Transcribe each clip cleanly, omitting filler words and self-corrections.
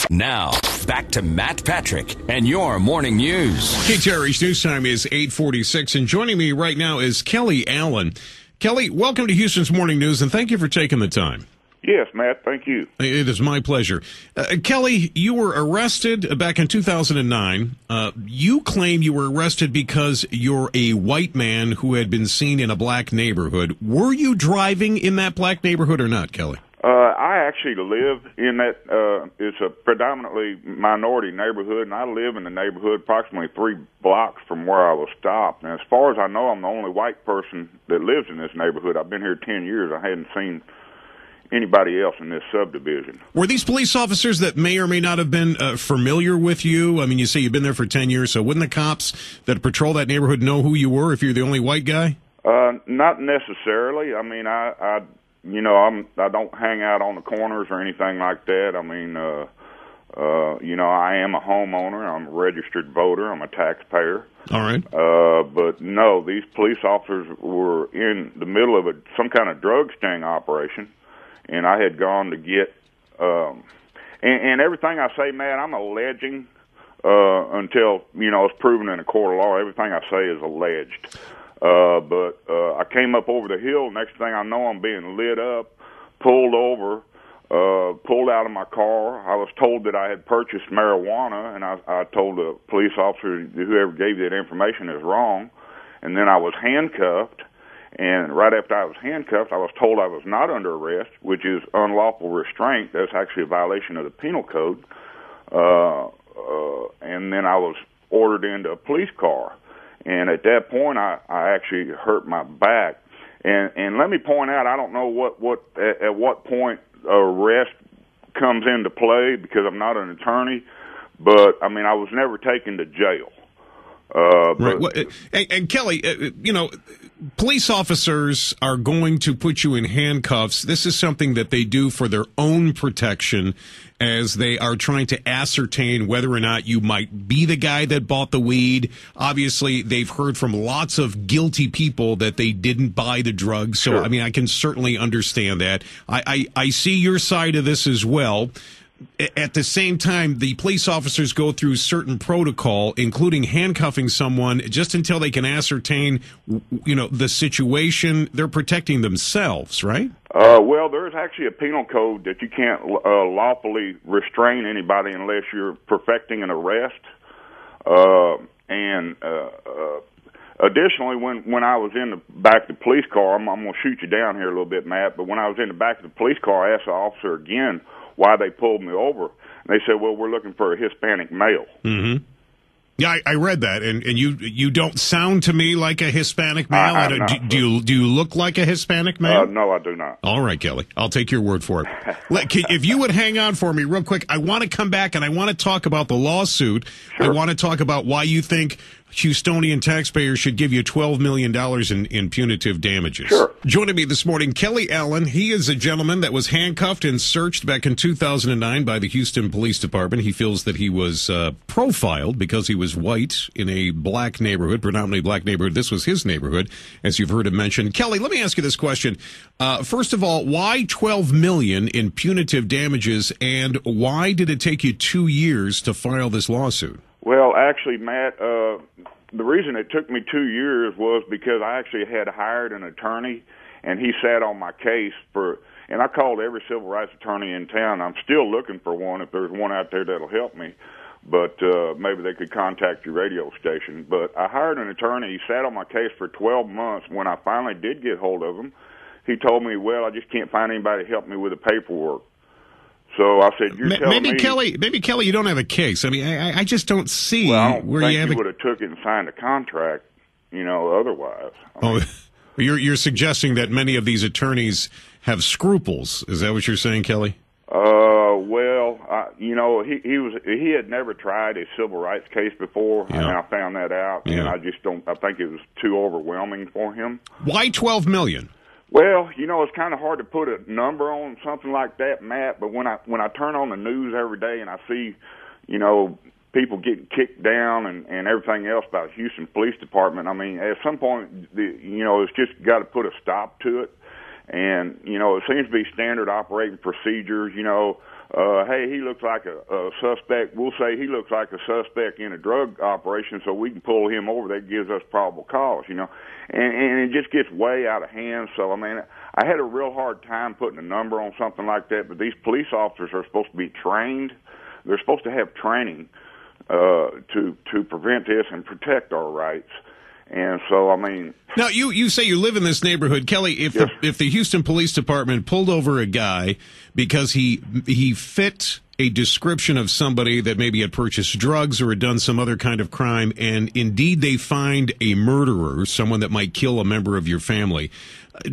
Now, back to Matt Patrick and your morning news. KTRH News Time is 8:46, and joining me right now is Kelly Allen. Kelly, welcome to Houston's Morning News, and thank you for taking the time. Yes, Matt, thank you. It is my pleasure. Kelly, you were arrested back in 2009. You claim you were arrested because you're a white man who had been seen in a black neighborhood. Were you driving in that black neighborhood or not, Kelly? I actually live in that, it's a predominantly minority neighborhood, and I live in the neighborhood approximately 3 blocks from where I was stopped. And as far as I know, I'm the only white person that lives in this neighborhood. I've been here 10 years. I hadn't seen anybody else in this subdivision. Were these police officers that may or may not have been familiar with you? I mean, you say you've been there for 10 years, so wouldn't the cops that patrol that neighborhood know who you were if you're the only white guy? Not necessarily. I mean, I don't hang out on the corners or anything like that. I mean, I am a homeowner. I'm a registered voter. I'm a taxpayer. All right. But no, these police officers were in the middle of some kind of drug sting operation, and I had gone to get, and everything I say, Matt, I'm alleging until, it's proven in a court of law. Everything I say is alleged. But I came up over the hill. Next thing I know, I'm being lit up, pulled over, pulled out of my car. I was told that I had purchased marijuana, and I told the police officer, whoever gave that information is wrong. And then I was handcuffed, and right after I was handcuffed, I was told I was not under arrest, which is unlawful restraint. That's actually a violation of the penal code. And then I was ordered into a police car. And at that point, I actually hurt my back. And let me point out, I don't know at what point arrest comes into play because I'm not an attorney, but I mean I was never taken to jail. Right. Well, and Kelly, police officers are going to put you in handcuffs. This is something that they do for their own protection as they are trying to ascertain whether or not you might be the guy that bought the weed. Obviously, they've heard from lots of guilty people that they didn't buy the drugs. So, Sure. I mean, I can certainly understand that. I see your side of this as well. At the same time, the police officers go through certain protocol, including handcuffing someone just until they can ascertain, the situation. They're protecting themselves, right? Well, there's actually a penal code that you can't lawfully restrain anybody unless you're perfecting an arrest. Additionally, when I was in the back of the police car, I'm going to shoot you down here a little bit, Matt, but when I was in the back of the police car, I asked the officer again why they pulled me over. And they said, well, we're looking for a Hispanic male. Mm-hmm. Yeah, I read that, and you don't sound to me like a Hispanic male. Do you look like a Hispanic male? No, I do not. All right, Kelly, I'll take your word for it. If you would hang on for me real quick, I want to come back and I want to talk about the lawsuit. Sure. I want to talk about why you think Houstonian taxpayers should give you $12 million in punitive damages. Sure. Joining me this morning, Kelly Allen. He is a gentleman that was handcuffed and searched back in 2009 by the Houston Police Department. He feels that he was profiled because he was white in a black neighborhood, predominantly black neighborhood. This was his neighborhood, as you've heard him mention. Kelly, let me ask you this question. First of all, why $12 million in punitive damages, and why did it take you 2 years to file this lawsuit? Well, actually, Matt, the reason it took me 2 years was because I actually had hired an attorney, and he sat on my case and I called every civil rights attorney in town. I'm still looking for one if there's one out there that'll help me, but maybe they could contact your radio station. But I hired an attorney. He sat on my case for 12 months. When I finally did get hold of him, he told me, well, I just can't find anybody to help me with the paperwork. So I said, "You're telling me, Kelly, you don't have a case. I mean, I just don't see where you have. You would have took it and signed a contract, otherwise. You're suggesting that many of these attorneys have scruples. Is that what you're saying, Kelly? Well, he had never tried a civil rights case before, and I found that out, and I think it was too overwhelming for him. Why $12 million? Well, it's kind of hard to put a number on something like that, Matt, but when I turn on the news every day and I see, people getting kicked down and everything else about the Houston Police Department, I mean, at some point, it's just got to put a stop to it. And, it seems to be standard operating procedures, hey, he looks like a suspect. We'll say he looks like a suspect in a drug operation, so we can pull him over. That gives us probable cause, you know. And it just gets way out of hand. So, I mean, I had a real hard time putting a number on something like that, but these police officers are supposed to be trained. They're supposed to have training to prevent this and protect our rights. And so, I mean... Now, you say you live in this neighborhood. Kelly, if the Houston Police Department pulled over a guy because he fit a description of somebody that maybe had purchased drugs or had done some other kind of crime, and indeed they find a murderer, someone that might kill a member of your family,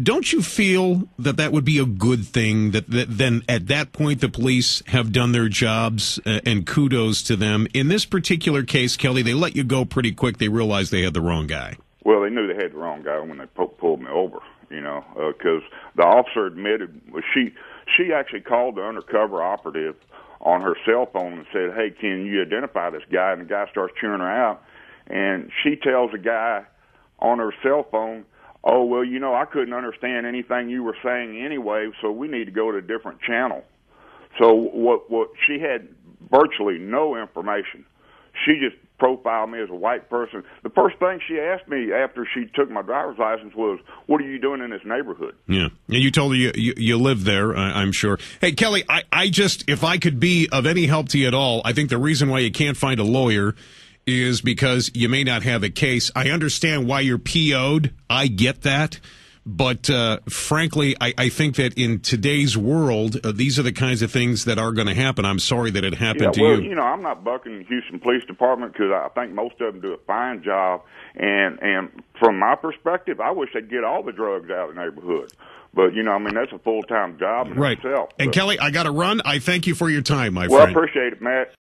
don't you feel that that would be a good thing, that then at that point the police have done their jobs, and kudos to them? In this particular case, Kelly, they let you go pretty quick. They realized they had the wrong guy. Well, they knew they had the wrong guy when they pulled me over, you know, because the officer admitted, she actually called the undercover operative on her cell phone and said, hey, can you identify this guy? And the guy starts chewing her out, and she tells the guy on her cell phone, oh, well, you know, I couldn't understand anything you were saying anyway, so we need to go to a different channel. So what she had virtually no information. She just profiled me as a white person. The first thing she asked me after she took my driver's license was, what are you doing in this neighborhood? Yeah. And you told her you live there, I'm sure. Hey, Kelly, I just, if I could be of any help to you at all, I think the reason why you can't find a lawyer is because you may not have a case. I understand why you're PO'd. I get that. But frankly, I think that in today's world, these are the kinds of things that are going to happen. I'm sorry that it happened to you. Well, you know, I'm not bucking the Houston Police Department because I think most of them do a fine job. And from my perspective, I wish they'd get all the drugs out of the neighborhood. But, you know, I mean, that's a full-time job in itself. And, Kelly, I got to run. I thank you for your time, my friend. Well, I appreciate it, Matt.